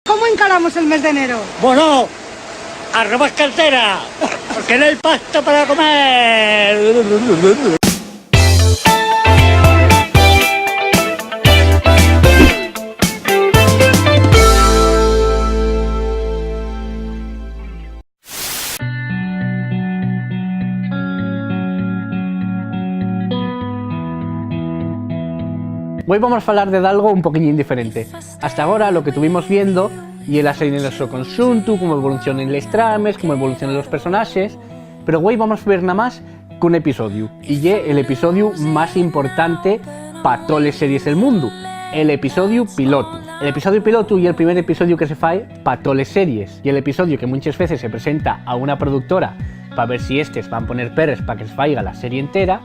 ¿Cómo encaramos el mes de enero? Bueno, a robar cartera, porque no hay pasta para comer. Hoy vamos a hablar de algo un poquillín diferente. Hasta ahora lo que tuvimos viendo y la serie del seu conjunto, cómo evolucionan les trames, cómo evolucionan los personajes, pero hoy vamos a ver nada más que un episodio, y es el episodio más importante para todas las series del mundo, el episodio piloto. El episodio piloto y el primer episodio que se fae para todas las series, y el episodio que muchas veces se presenta a una productora para ver si estos van a poner perres para que se faiga la serie entera,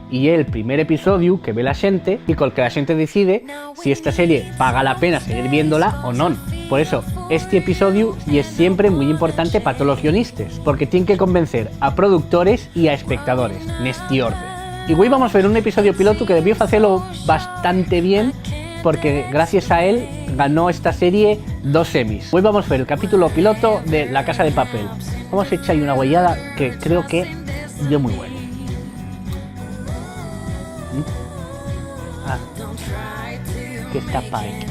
y el primer episodio que ve la gente y con el que la gente decide si esta serie paga la pena seguir viéndola o no. Por eso, este episodio y es siempre muy importante para todos los guionistas, porque tienen que convencer a productores y a espectadores, en este orden. Y hoy vamos a ver un episodio piloto que debió hacerlo bastante bien, porque gracias a él ganó esta serie 2 Emmys. Hoy vamos a ver el capítulo piloto de La Casa de Papel. Vamos a echar ahí una huellada que creo que dio muy bueno. Que está Pike.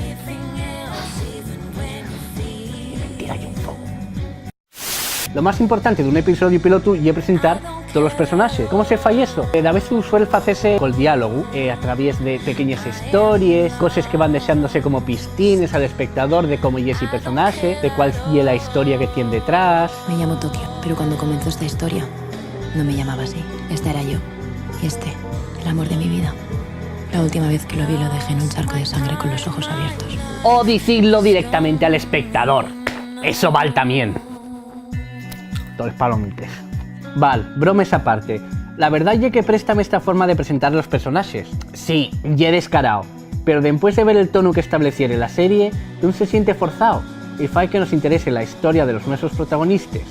Mentira, hay un fuego. Lo más importante de un episodio piloto es presentar todos los personajes. ¿Cómo se falla eso? A veces suele hacerse con el diálogo, a través de pequeñas historias, cosas que van dejándose como pistines al espectador de cómo es ese personaje, de cuál es la historia que tiene detrás. Me llamo Tokio, pero cuando comenzó esta historia no me llamaba así. Esta era yo. Y el amor de mi vida. La última vez que lo vi lo dejé en un charco de sangre con los ojos abiertos. O decirlo directamente al espectador. Eso vale también. Todos los palomites. Vale, bromes aparte. La verdad es que préstame esta forma de presentar los personajes. Sí, ya descarado. Pero después de ver el tono que estableciera la serie, no se siente forzado. Y fai que nos interese la historia de los nuestros protagonistas.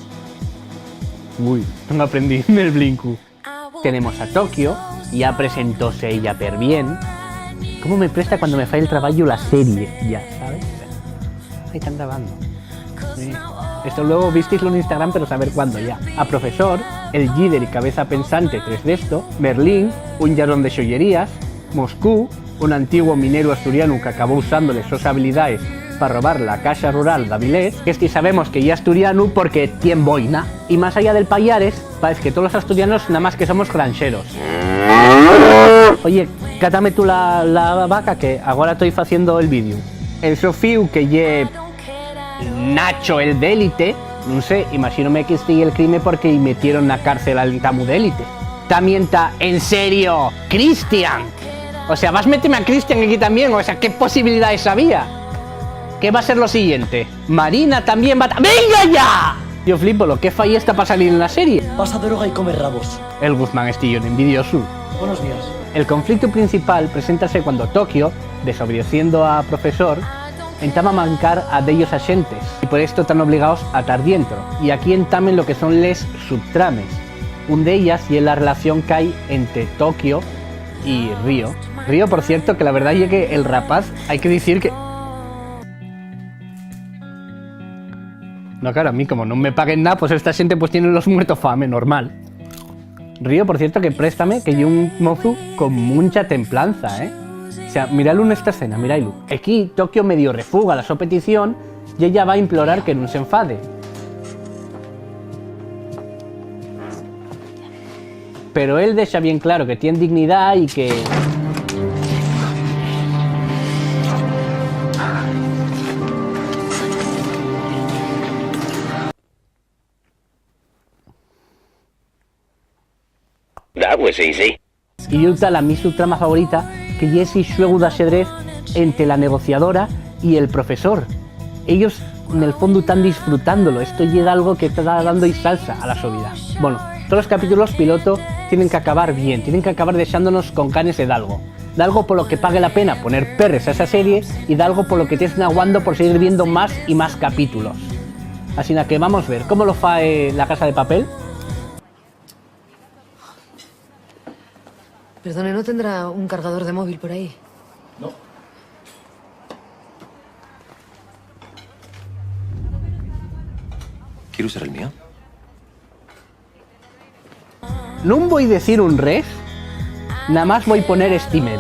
Uy, no aprendí en el Blinku. Tenemos a Tokio, ya presentóse ella per bien. ¿Cómo me presta cuando me fae el trabajo la serie? Ya, ¿sabes? Ahí están grabando. Sí. Esto luego visteislo en Instagram, pero saber cuándo ya. A Profesor, el líder y cabeza pensante tras de esto, Berlín, un jarrón de joyerías, Moscú, un antiguo minero asturiano que acabó usándole sus habilidades para robar la casa rural de Avilés, que es que sabemos que ya es asturiano porque tiene boina. Y más allá del Payares, parece que todos los asturianos nada más que somos granjeros. Oye, cátame tú la vaca que ahora estoy haciendo el vídeo. El Sofiu que lle Nacho el de élite, no sé, imagínome que esté el crimen porque metieron a cárcel al tamu de élite. También está, en serio, Cristian. O sea, vas a meterme a Cristian aquí también, o sea, ¿qué posibilidades había? ¿Qué va a ser lo siguiente? Marina también va a... ¡Venga ya! Yo flipo, lo que falla está para salir en la serie. Pasa droga y come rabos. El Guzmán Estillo, envidioso. Buenos días. El conflicto principal preséntase cuando Tokio, desobedeciendo a Profesor, entama mancar a dellos agentes y por esto están obligados a estar dentro. Y aquí entamen lo que son les subtrames. Un de ellas y es la relación que hay entre Tokio y Río. Río, por cierto, que la verdad es que el rapaz, hay que decir que... No, claro, a mí como no me paguen nada, pues esta gente pues tiene los muertos fame, normal. Río, por cierto, que préstame, que yo un mozo con mucha templanza, ¿eh? O sea, miradlo en esta escena, miradlo. Aquí Tokio medio refuga la su petición y ella va a implorar que no se enfade. Pero él deja bien claro que tiene dignidad y que... That was easy. Y yo está mi subtrama favorita, que es ese juego de ajedrez entre la negociadora y el profesor. Ellos en el fondo están disfrutándolo, esto llega algo que está dando y salsa a la su vida. Bueno, todos los capítulos piloto tienen que acabar bien, tienen que acabar dejándonos con canes de algo por lo que pague la pena poner perres a esa serie y de algo por lo que te estén aguando por seguir viendo más y más capítulos. Así que vamos a ver cómo lo fae La Casa de Papel. Perdone, ¿no tendrá un cargador de móvil por ahí? No. ¿Quiere usar el mío? No voy a decir un res, nada más voy a poner estimen.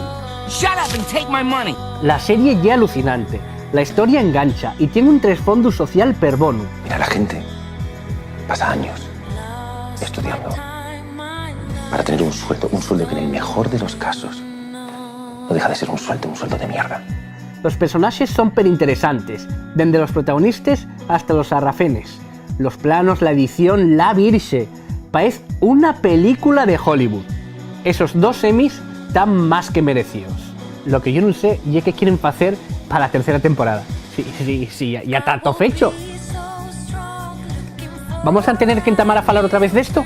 Shut up and take my money. La serie ya alucinante, la historia engancha y tiene un trasfondo social per bono. Mira, la gente pasa años estudiando para tener un sueldo que en el mejor de los casos no deja de ser un sueldo de mierda. Los personajes son perinteresantes, desde los protagonistas hasta los arrafenes. Los planos, la edición, la virxe. Parece una película de Hollywood. Esos 2 Emmys están más que merecidos. Lo que yo no sé y es qué quieren hacer para la tercera temporada. Sí, ya está todo fecho. ¿Vamos a tener que entamar a hablar otra vez de esto?